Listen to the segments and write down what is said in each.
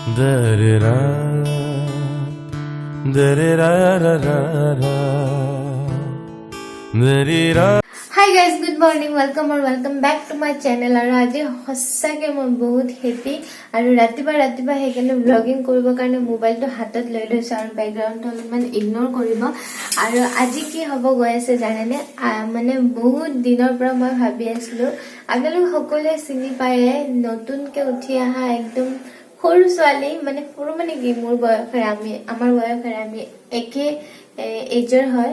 Da-da-da, da-da-da-da-da-da, da-da-da. Hi guys, good morning, welcome back to my channel. আৰু আজি সঁচাকে মই বহুত হেপি আৰু ৰাতিপুৱা সেইকাৰণে ব্লগিং কৰিবৰ কাৰণে মোবাইলটো হাতত লৈ লৈছো আৰু বেকগ্ৰাউণ্ডটো অলপমান ইগনোৰ কৰিব। আৰু আজি কি হ'ব গৈ আছে জানেনে, মানে বহুত দিনৰ পৰা মই ভাবি আছিলো, আপোনালোক সকলোৱে চিনি পায় নতুনকে উঠি অহা একদম সৰু ছোৱালী, মানে সৰু মানে কি মোৰ বয়সেৰে আমাৰ বয়সেৰে আমি একে এজৰ হয়,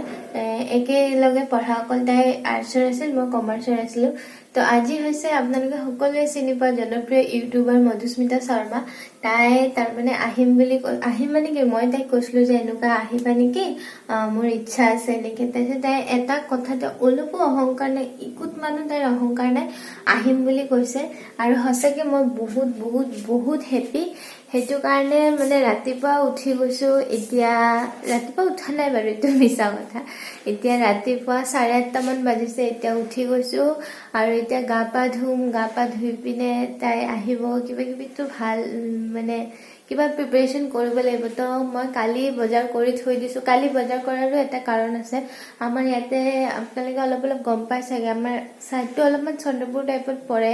একেলগে পঢ়া। অকল তাই আৰ্টছৰ আছিল, মই কমাৰ্চৰ আছিলো। তো আজি হৈছে আপোনালোকে সকলোৱে চিনি পোৱা জনপ্ৰিয় ইউটিউবাৰ মধুস্মিতা শৰ্মা। তাই তাৰমানে আহিম বুলি আহিম মানে কি, মই তাইক কৈছিলো যে এনেকুৱা আহিবা নেকি, মোৰ ইচ্ছা আছে এনেকে। তাৰপিছত তাই এটা কথাতে অলপো অহংকাৰ নাই, ইকুত মানুহ তাইৰ অহংকাৰ নাই, আহিম বুলি কৈছে। আৰু সঁচাকে মই বহুত বহুত বহুত হেপি। সেইটো কাৰণে মানে ৰাতিপুৱা উঠি গৈছো। এতিয়া ৰাতিপুৱা উঠা নাই বাৰু, এইটো মিছা কথা। এতিয়া ৰাতিপুৱা 8:30 মান বাজিছে, এতিয়া উঠি গৈছো আৰু এতিয়া গা পা ধুই পিনে তাই আহিব, কিবা কিবিটো ভাল মানে কিবা প্ৰিপাৰেশ্যন কৰিব লাগিব। তো মই কালি বজাৰ কৰি থৈ দিছো। কালি বজাৰ কৰাৰো এটা কাৰণ আছে। আমাৰ ইয়াতে আপোনালোকে অলপ গম পাই চাগে, আমাৰ চাইডটো অলপমান চন্দ্ৰপুৰ টাইপত পৰে।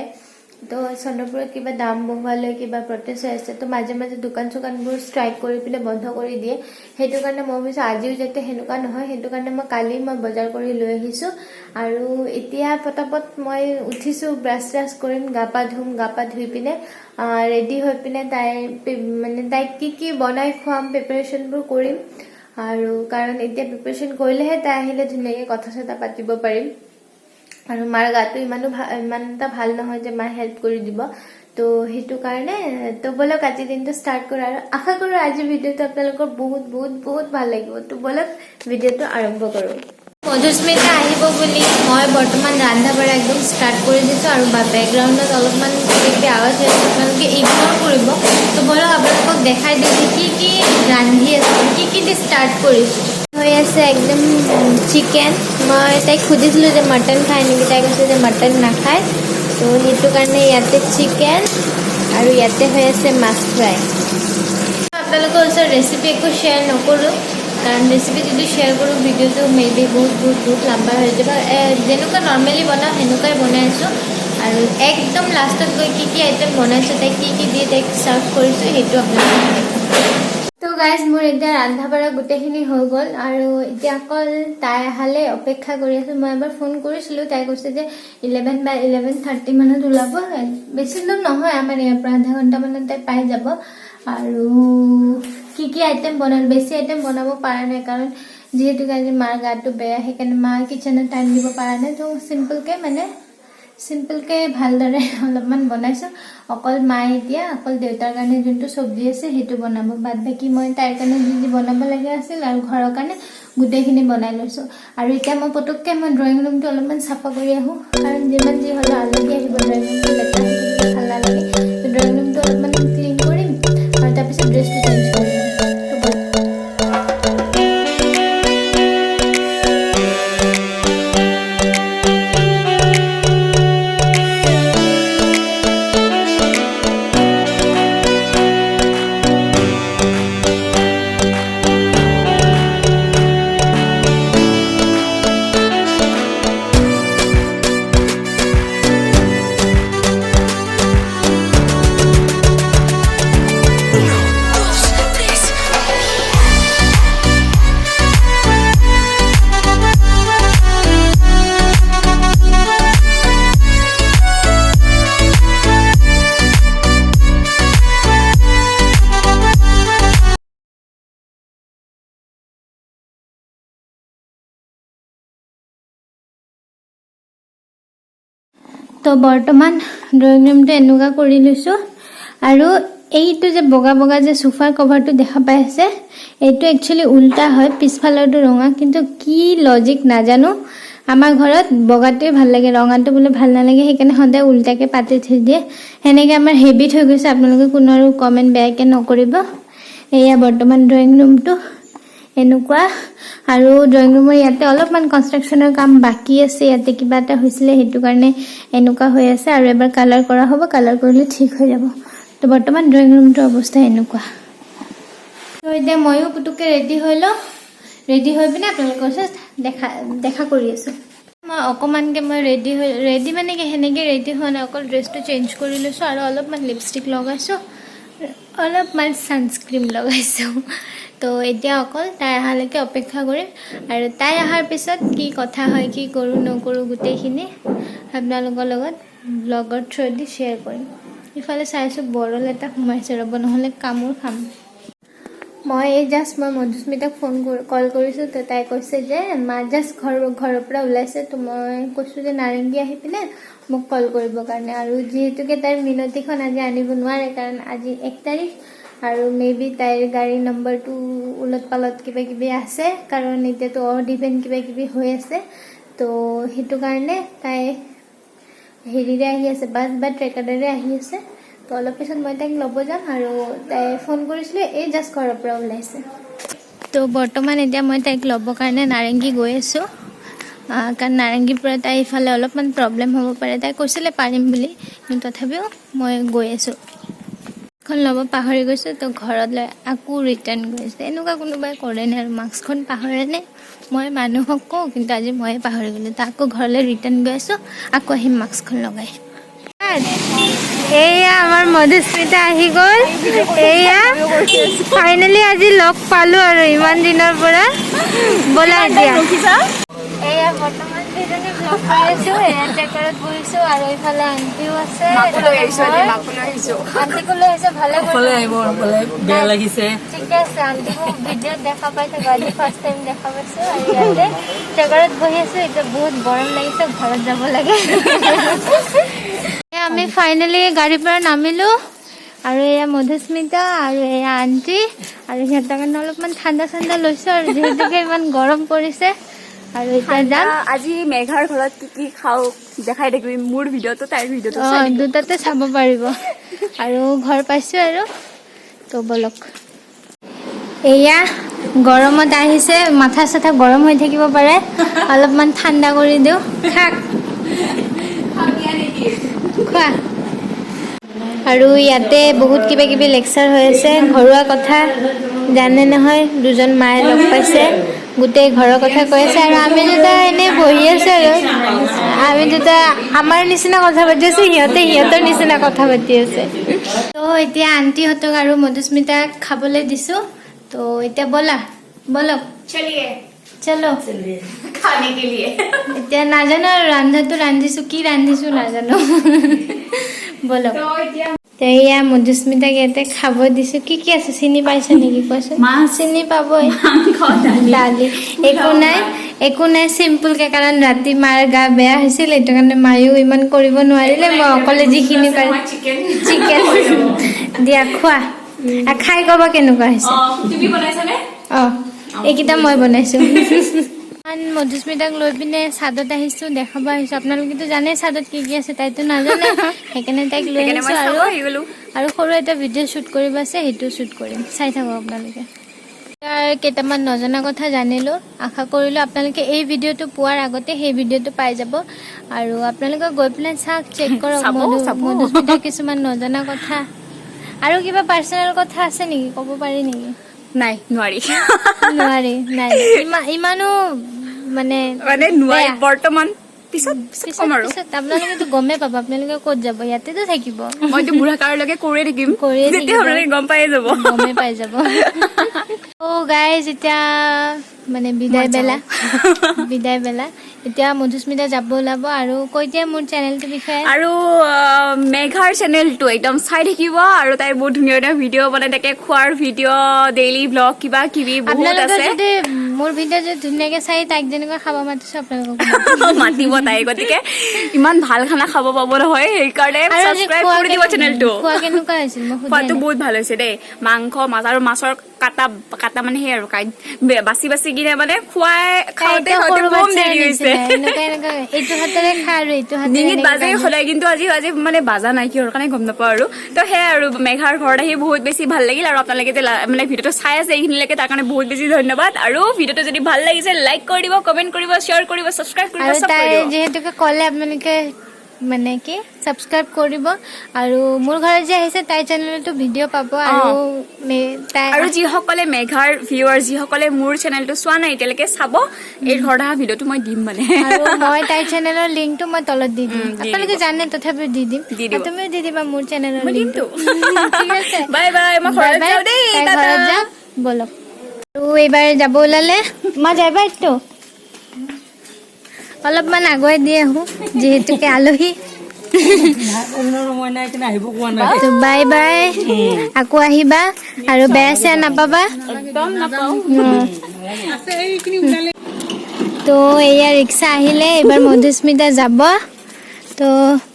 তো চন্দ্ৰপুৰত কিবা দাম বঢ়োৱালৈ কিবা প্ৰটেষ্ট হৈ আছে। তো মাজে মাজে দোকান চোকানবোৰ ষ্ট্ৰাইক কৰি পিনে বন্ধ কৰি দিয়ে। সেইটো কাৰণে মই ভাবিছো আজিও যাতে সেনেকুৱা নহয়, সেইটো কাৰণে কালি মই বজাৰ কৰি লৈ আহিছো। আৰু এতিয়া পটাপট মই উঠিছো, ব্ৰাছ কৰিম, গা পা ধুই পিনে ৰেডি হৈ পিনে তাইক কি বনাই খুৱাম প্ৰিপাৰেশ্যনবোৰ কৰিম। আৰু কাৰণ এতিয়া প্ৰিপাৰেশ্যন কৰিলেহে তাই আহিলে ধুনীয়াকৈ কথা চথা পাতিব পাৰিম। আৰু মাৰ গাটো ইমান এটা ভাল নহয় যে মায়ে হেল্প কৰি দিব। তো সেইটো কাৰণে তো বলক আজি দিনটো ষ্টাৰ্ট কৰোঁ। আৰু আশা কৰোঁ আজি ভিডিঅ'টো আপোনালোকৰ বহুত বহুত বহুত ভাল লাগিব। তো বলক ভিডিঅ'টো আৰম্ভ কৰোঁ। মধুস্মিতা আহিব বুলি মই বৰ্তমান ৰন্ধা বঢ়া একদম ষ্টাৰ্ট কৰি দিছোঁ। আৰু বেকগ্ৰাউণ্ডত অলপমান কিবা আৱাজ হৈ আছে, আপোনালোকে ইগনোৰ কৰিব। তো বলক আপোনালোকক দেখাই দিওঁ কি কি ৰান্ধি আছোঁ, কি দি ষ্টাৰ্ট কৰিছোঁ। হৈ আছে একদম চিকেন। মই তাইক সুধিছিলোঁ যে মটন খায় নেকি, তাই কৈছে যে মটন নাখায়। তো সেইটো কাৰণে ইয়াতে চিকেন আৰু ইয়াতে হৈ আছে মাছ ফ্ৰাই। আপোনালোকৰ ওচৰত ৰেচিপি একো শ্বেয়াৰ নকৰোঁ, কাৰণ ৰেচিপি যদি শ্বেয়াৰ কৰোঁ ভিডিঅ'টো মেবি বহুত লম্বা হৈ যাব। যেনেকুৱা নৰ্মেলি বনাওঁ সেনেকুৱাই বনাই আছোঁ। আৰু একদম লাষ্টত গৈ কি আইটেম বনাইছোঁ, তাইক কি দি তাইক চাৰ্ভ কৰিছোঁ সেইটো আপোনালোকে। তো গাইজ মোৰ এতিয়া ৰন্ধা বঢ়া গোটেইখিনি হৈ গ'ল। আৰু এতিয়া অকল তাই আহালে অপেক্ষা কৰি আছোঁ। মই এবাৰ ফোন কৰিছিলোঁ, তাই কৈছে যে 11 বা 11:30 মানত ওলাব। বেছি দূৰ নহয়, আমাৰ ইয়াৰ পৰা আধা ঘণ্টামানত তাই পাই যাব। আৰু কি আইটেম বনাম, বেছি আইটেম বনাব পৰা নাই, কাৰণ যিহেতু আজি মাৰ গাটো বেয়া, সেইকাৰণে মা কিচেনত টাইম দিব পৰা নাই। তো চিম্পলকে ভালদৰে অলপমান বনাইছোঁ। অকল মায়ে এতিয়া অকল দেউতাৰ কাৰণে যোনটো চব্জি আছে সেইটো বনাব, বাদ বাকী মই তাইৰ কাৰণে যি বনাব লাগে আছিল আৰু ঘৰৰ কাৰণে গোটেইখিনি বনাই লৈছোঁ। আৰু এতিয়া মই পটককৈ ড্ৰয়িং ৰুমটো অলপমান চাফা কৰি আহোঁ, কাৰণ যিমান যি হ'লেও আলহী আহিব, ড্ৰয়িং ৰুমটো লেতেৰা হৈ থাকিলে ভাল নালাগে। তো ড্ৰয়িং ৰুমটো অলপমান ক্লিন কৰিম আৰু তাৰপিছত ড্ৰেছটো চেঞ্জ কৰিম। তো বৰ্তমান ড্ৰয়িং ৰুমটো এনেকুৱা কৰি লৈছোঁ। আৰু এইটো যে বগা যে সোফাৰ কভাৰটো দেখা পাই আছে, এইটো একচুৱেলি উল্টা হয়, পিছফালৰটো ৰঙা। কিন্তু কি লজিক নাজানো, আমাৰ ঘৰত বগাটোৱে ভাল লাগে, ৰঙাটো বোলে ভাল নালাগে, সেইকাৰণে সদায় উল্টাকৈ পাতি থৈ দিয়ে। সেনেকৈ আমাৰ হেবিট হৈ গৈছে। আপোনালোকে কোনো আৰু কমেণ্ট বেয়াকৈ নকৰিব। এয়া বৰ্তমান ড্ৰয়িং ৰুমটো এনেকুৱা। আৰু ড্ৰয়িং ৰুমৰ ইয়াতে অলপমান কনষ্ট্ৰাকশ্যনৰ কাম বাকী আছে, ইয়াতে কিবা এটা হৈছিলে, সেইটো কাৰণে এনেকুৱা হৈ আছে। আৰু এবাৰ কালাৰ কৰা হ'ব, কালাৰ কৰিলে ঠিক হৈ যাব। তো বৰ্তমান ড্ৰয়িং ৰুমটোৰ অৱস্থা এনেকুৱা তো এতিয়া ময়ো পুতুককৈ ৰেডি হৈ লওঁ ৰেডি হৈ পিনে আপোনালোকৰ ওচৰত দেখা কৰি আছোঁ মই অকণমানকৈ মই ৰেডি মানে কি সেনেকৈ ৰেডি হোৱা নাই অকল ড্ৰেছটো চেঞ্জ কৰি লৈছোঁ আৰু অলপমান লিপষ্টিক লগাইছোঁ অলপমান ছানস্ক্ৰীম লগাইছোঁ তো এতিয়া অকল তাই অহালৈকে অপেক্ষা কৰিম আৰু তাই অহাৰ পিছত কি কথা হয় কি কৰোঁ নকৰোঁ গোটেইখিনি আপোনালোকৰ লগত ব্লগৰ থ্ৰুদি শ্বেয়াৰ কৰিম ইফালে চাইছোঁ বৰল এটা সোমাইছে ৰ'ব নহ'লে কামোৰ খাম মই মধুস্মিতাক কল কৰিছোঁ তো তাই কৈছে যে মা জাষ্ট ঘৰৰ পৰা ওলাইছে তো মই কৈছোঁ যে নাৰেংগী আহি পিনে মোক কল কৰিবৰ কাৰণে আৰু যিহেতুকে তাইৰ মিনতিখন আজি আনিব নোৱাৰে কাৰণ আজি 1 তাৰিখ আৰু মেবি তাইৰ গাড়ী নম্বৰটো উলট পালট কিবা আছে কাৰণ এতিয়াতো অড ইভেণ্ট কিবা হৈ আছে তো সেইটো কাৰণে তাই হেৰিৰে আহি আছে বাছ বা ট্ৰেকাৰেৰে আহি আছে তো অলপ পিছত মই তাইক ল'ব যাম আৰু তাই ফোন কৰিছিলোঁ এই জাষ্ট ঘৰৰ পৰা ওলাইছে তো বৰ্তমান এতিয়া মই তাইক ল'বৰ কাৰণে নাৰেংগী গৈ আছোঁ কাৰণ নাৰেংগীৰ পৰা তাই ইফালে অলপমান প্ৰব্লেম হ'ব পাৰে তাই কৈছিলে পাৰিম বুলি কিন্তু তথাপিও মই গৈ আছোঁ এখন ল'ব পাহৰি গৈছোঁ তো ঘৰত লৈ আকৌ ৰিটাৰ্ণ কৰিছোঁ এনেকুৱা কোনোবাই কৰে নে আৰু মাস্কখন পাহৰেনে মই মানুহক কওঁ কিন্তু আজি ময়ে পাহৰি গ'লোঁ তো আকৌ ঘৰলৈ ৰিটাৰ্ণ গৈ আছোঁ আকৌ আহিম মাস্কখন লগাই এয়া আমাৰ মধুস্মিতা আহি গ'ল এয়া ফাইনেলি আজি লগ পালোঁ আৰু ইমান দিনৰ পৰা ব'লা এতিয়া এয়া বৰ্তমান দুজনী ব্লগ কৰি আছোঁ এয়া ট্ৰেকাৰত বহিছোঁ আৰু ইফালে আণ্টিও আছে আণ্টিকো লৈ আহিছে ভালে বেয়া লাগিছে ঠিকে আছে আণ্টিকো ভিডিঅ'ত দেখা পাই থাকোঁ আজি ফাৰ্ষ্ট টাইম দেখা পাইছোঁ আৰু ইয়াতে ট্ৰেকাৰত বহি আছোঁ এতিয়া বহুত গৰম লাগিছে ঘৰত যাব লাগে আমি ফাইনেলি গাড়ীৰ পৰা নামিলোঁ আৰু এয়া মধুস্মিতা আৰু এয়া আণ্টি আৰু সিহঁতৰ কাৰণে অলপমান ঠাণ্ডা লৈছোঁ আৰু যিহেতুকে ইমান গৰম পৰিছে আৰু এতিয়া যাম আজি মেঘাৰ ঘৰত কি খাওঁ দেখাই থাকিবি মোৰ ভিডিঅ'টো তাইৰ ভিডিঅ'টো দুটাতে চাব পাৰিব আৰু ঘৰ পাইছোঁ আৰু তো বলক এয়া গৰমত আহিছে মাথা চাথা গৰম হৈ থাকিব পাৰে অলপমান ঠাণ্ডা কৰি দিওঁ খাক খোৱা আৰু ইয়াতে বহুত কিবা লেকচাৰ হৈ আছে ঘৰুৱা কথা জানে নহয় দুজন মায়ে লগ পাইছে গোটেই ঘৰৰ কথা কৈ আছে আৰু আমি দুটা এনেই বহি আছোঁ আৰু আমি দুটা আমাৰ নিচিনা কথা পাতি আছোঁ সিহঁতে সিহঁতৰ নিচিনা কথা পাতি আছে তো এতিয়া আণ্টিহঁতক আৰু মধুস্মিতাক খাবলৈ দিছোঁ তো এতিয়া বলক চলো খানে কে লিয়ে এতিয়া নাজানো আৰু ৰান্ধাটো ৰান্ধিছোঁ কি ৰান্ধিছোঁ নাজানো বলক এয়া মধুস্মিতাক ইয়াতে খাব দিছোঁ কি আছে চিনি পাইছে নেকি কোৱাচোন চিনি পাবই দালি একো নাই চিম্পুলকৈ কাৰণ ৰাতি মাৰ গা বেয়া হৈছিল সেইটো কাৰণে মায়েও ইমান কৰিব নোৱাৰিলে মই অকলে যিখিনি পাৰোঁ চিকেন দিয়া খোৱা খাই ক'ব কেনেকুৱা হৈছে অঁ এইকেইটা মই বনাইছোঁ মধুস্মিতাক লৈ পিনে চাদত আহিছোঁ দেখাব আহিছোঁ আপোনালোকেতো জানে চাদত কি আছে তাইতো নাজানে সেইকাৰণে তাইক লৈ আহিছোঁ আৰু সৰু এটা ভিডিঅ' শ্বুট কৰিব আছে সেইটো শ্বুট কৰিম চাই থাকক আপোনালোকে কেইটামান নজনা কথা জানিলোঁ আশা কৰিলোঁ আপোনালোকে এই ভিডিঅ'টো পোৱাৰ আগতে সেই ভিডিঅ'টো পাই যাব আৰু আপোনালোকে গৈ পেলাই চাওক চেক কৰক মধুস্মিতাৰ কিছুমান নজনা কথা আৰু কিবা পাৰ্চনেল কথা আছে নেকি ক'ব পাৰি নেকি নাই নোৱাৰি নাই ইমানো মানে নোৱাৰি বৰ্তমান পিছত কম আৰু আপোনালোকেতো গমেই পাব আপোনালোকে ক'ত যাব ইয়াতেতো থাকিব মইতো বুঢ়া কাৰলৈকে কৰিয়ে থাকিম যেতিয়া আপোনালোকে গম গমেই পাই যাব অ' গাইজ এতিয়া মানে বিদায় বেলা এতিয়া মধুস্মিতা যাব ওলাব আৰু কৈ দিয়ে মোৰ চেনেলটোৰ বিষয়ে আৰু মেঘাৰ চেনেলটো একদম চাই থাকিব আৰু তাই বহুত ধুনীয়া ভিডিঅ' বনাই থাকে খোৱাৰ ভিডিঅ' ডেইলি ব্লগ কিবা কিবি বহুত আছে যদি মোৰ ভিডিঅ' যদি ধুনীয়াকৈ চাই তাইক যেনেকৈ খাব মাতিছোঁ আপোনালোকক মাতিব তাই গতিকে ইমান ভাল খানা খাব পাব নহয় সেইকাৰণে ছাবস্ক্ৰাইব কৰি দিব চেনেলটো খোৱা কেনেকুৱা হৈছিল খোৱাটো বহুত ভাল হৈছে দেই মাংস মাছ আৰু মাছৰ কাটা মানে সেই আৰু বাচি কিনে মানে খাওঁতে বম দেৰি হৈছে এইটো হাতেৰে খাই আৰু এইটো ডিঙিত বাজে সদায় কিন্তু আজি মানে বাজা নাই কিহৰ কাৰণে গম নাপাওঁ আৰু তো সেয়াই আৰু মেঘাৰ ঘৰত আহি বহুত বেছি ভাল লাগিল আৰু আপোনালোকে যে মানে ভিডিঅ'টো চাই আছে এইখিনিলৈকে তাৰ কাৰণে বহুত বেছি ধন্যবাদ আৰু ভিডিঅ'টো যদি ভাল লাগিছে লাইক কৰি দিব কমেণ্ট কৰিব শ্বেয়াৰ কৰিব ছাবস্ক্ৰাইব কৰিব যিহেতুকে ক'লে আপোনালোকে মানে কি সাবস্ক্ৰাইব কৰিব আৰু মোৰ ঘৰত যে আহিছে তাই চেনেলটো ভিডিঅ' পাব আৰু তাই আৰু যিসকলে মেঘাৰ ভিউৱাৰ যিসকলে মোৰ চেনেলটো চোৱা নাই এতিয়ালৈকে চাব এই ঘৰত অহা ভিডিঅ'টো মই দিম মানে আৰু মই তাই চেনেলৰ লিংকটো মই তলত দি দিম আপোনালোকে জানে তথাপিও দি দিম তুমিও দি দিবা মোৰ চেনেলৰ লিংকটো ঠিক আছে বাই বাই মই ঘৰত যাওঁ দেই ঘৰত যাওঁ বলক আৰু এইবাৰ যাব ওলালে মই যাবা এইটো অলপমান আগুৱাই দি আহোঁ যিহেতুকে আলহী বাই বাই আকৌ আহিবা আৰু বেয়া চেয়া নাপাবা তো এয়া ৰিক্সা আহিলে এইবাৰ মধুস্মিতা যাব তো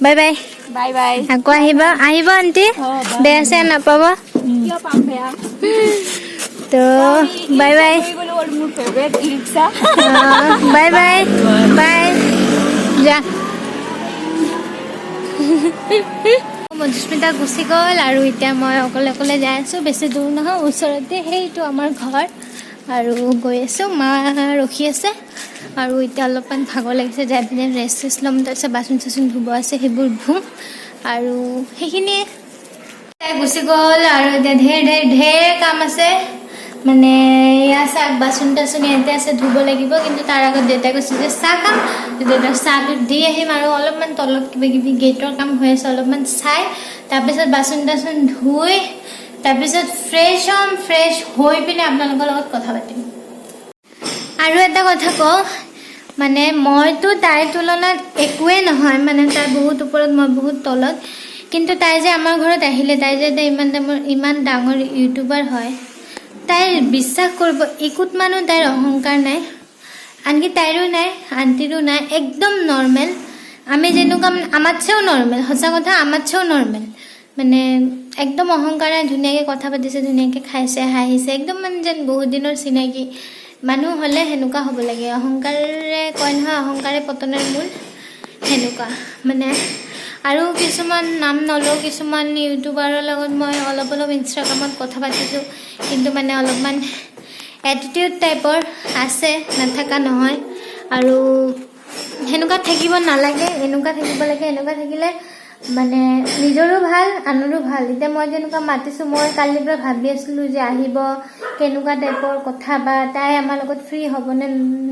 বাই বাই বাই বাই আকৌ আহিব আণ্টি বেয়া চেয়া নাপাব তো বাই বাই মোৰ favourite rickshaw bye bye bye যা মধুস্মিতা গুচি গ'ল আৰু এতিয়া মই অকলে অকলে যাই আছোঁ বেছি দূৰ নহয় ওচৰতে সেইটো আমাৰ ঘৰ আৰু গৈ আছোঁ মা ৰখি আছে আৰু এতিয়া অলপমান ভাগৰ লাগিছে যাই পিনে ৰেষ্ট ল'ম তাৰপিছত বাচন চাচন ধুব আছে সেইবোৰ ধুম আৰু সেইখিনিয়ে তাই গুচি গ'ল আৰু এতিয়া ঢেৰ কাম আছে মানে এয়া চাহ বাচন টাচন ইয়াতে আছে ধুব লাগিব কিন্তু তাৰ আগত দেউতাই কৈছে যে চাহ খাম দেউতাক চাহটো দি আহিম আৰু অলপমান তলত কিবা কিবি গেটৰ কাম হৈ আছে অলপমান চাই তাৰপিছত বাচন টাচন ধুই তাৰপিছত ফ্ৰেছ হ'ম ফ্ৰেছ হৈ পিনে আপোনালোকৰ লগত কথা পাতিম আৰু এটা কথা কওঁ মানে মইতো তাইৰ তুলনাত একোৱেই নহয় মানে তাই বহুত ওপৰত মই বহুত তলত কিন্তু তাই যে আমাৰ ঘৰত আহিলে তাই যে ইমান ডাঙৰ ইউটিউবাৰ হয় তাইৰ বিশ্বাস কৰিব একোত মানুহ তাইৰ অহংকাৰ নাই আনকি তাইৰো নাই আণ্টিৰো নাই একদম নৰ্মেল আমি যেনেকুৱা আমাতছেও নৰ্মেল সঁচা কথা আমাতছেও নৰ্মেল মানে একদম অহংকাৰ নাই ধুনীয়াকৈ কথা পাতিছে ধুনীয়াকৈ খাইছে হাঁহিছে একদম মানে যেন বহুত দিনৰ চিনাকি মানুহ হ'লে সেনেকুৱা হ'ব লাগে অহংকাৰে কয় নহয় অহংকাৰে পতনৰ মূল সেনেকুৱা মানে আৰু কিছুমান নাম নলওঁ কিছুমান ইউটিউবাৰৰ লগত মই অলপ ইনষ্টাগ্ৰামত কথা পাতিছোঁ কিন্তু মানে অলপমান এটিটিউড টাইপৰ আছে নাথাকা নহয় আৰু সেনেকুৱা থাকিব নালাগে এনেকুৱা থাকিব লাগে এনেকুৱা থাকিলে মানে নিজৰো ভাল আনৰো ভাল এতিয়া মই যেনেকুৱা মাতিছোঁ মই কালিৰ পৰা ভাবি আছিলোঁ যে আহিব কেনেকুৱা টাইপৰ কথা বা তাই আমাৰ লগত ফ্ৰী হ'বনে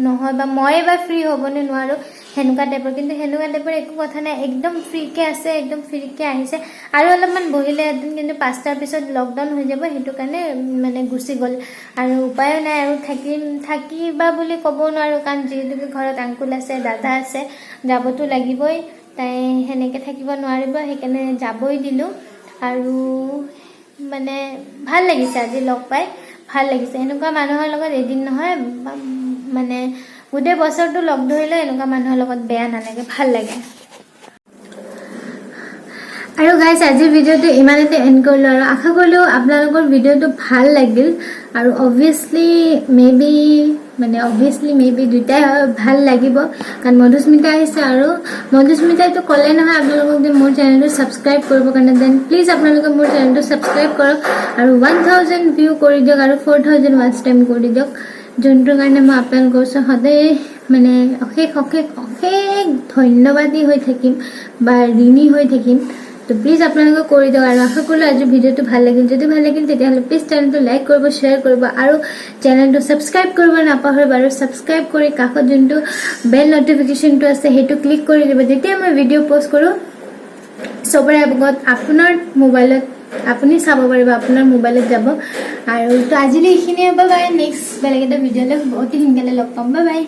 নহয় বা মই বা ফ্ৰী হ'বনে নোৱাৰোঁ সেনেকুৱা টাইপৰ কিন্তু সেনেকুৱা টাইপৰ একো কথা নাই একদম ফ্ৰীকৈ আছে একদম ফ্ৰীকৈ আহিছে আৰু অলপমান বহিলেহেঁতেন কিন্তু 5টাৰ পিছত লকডাউন হৈ যাব সেইটো কাৰণে মানে গুচি গ'ল আৰু উপায়ো নাই আৰু থাকিবা বুলি ক'ব নোৱাৰোঁ কাৰণ যিহেতুকে ঘৰত আংকুল আছে দাদা আছে যাবতো লাগিবই তাই সেনেকৈ থাকিব নোৱাৰিব সেইকাৰণে যাবই দিলোঁ আৰু মানে ভাল লাগিছে আজি লগ পাই ভাল লাগিছে এনেকুৱা মানুহৰ লগত এদিন নহয় মানে গোটেই বছৰটো লগ ধৰিলে এনেকুৱা মানুহৰ লগত বেয়া নালাগে ভাল লাগে আৰু গাইজ আজিৰ ভিডিঅ'টো ইমানতে এণ্ড কৰিলোঁ আৰু আশা কৰিলোঁ আপোনালোকৰ ভিডিঅ'টো ভাল লাগিল আৰু অবভিয়াছলি মে বি দুটাই ভাল লাগিব কাৰণ মধুস্মিতা আহিছে আৰু মধুস্মিতাইতো ক'লে নহয় আপোনালোকক যে মোৰ চেনেলটো ছাবস্ক্ৰাইব কৰিবৰ কাৰণে দেন প্লিজ আপোনালোকে মোৰ চেনেলটো ছাবস্ক্ৰাইব কৰক আৰু 1000 ভিউ কৰি দিয়ক আৰু 4000 ৱাচ টাইম কৰি দিয়ক যোনটোৰ কাৰণে মই আপোনালোকৰ ওচৰত সদায় মানে অশেষ ধন্যবাদী হৈ থাকিম বা ঋণী হৈ থাকিম তো প্লিজ আপোনালোকে কৰি দিয়ক আৰু আশা কৰিলোঁ আজি ভিডিঅ'টো ভাল লাগিল যদি ভাল লাগিল তেতিয়াহ'লে প্লিজ চেনেলটো লাইক কৰিব শ্বেয়াৰ কৰিব আৰু চেনেলটো ছাবস্ক্ৰাইব কৰিব নাপাহৰিব আৰু ছাবস্ক্ৰাইব কৰি কাষত যোনটো বেল নটিফিকেশ্যনটো আছে সেইটো ক্লিক কৰি দিব যেতিয়া মই ভিডিঅ' পষ্ট কৰোঁ চবৰে আগত আপোনাৰ মোবাইলত আপুনি চাব পাৰিব আপোনাৰ মোবাইলত যাব আৰু তো আজিলৈ এইখিনিয়ে বাই বাই নেক্সট বেলেগ এটা ভিডিঅ'লৈ অতি সোনকালে লগ পাম বাই বাই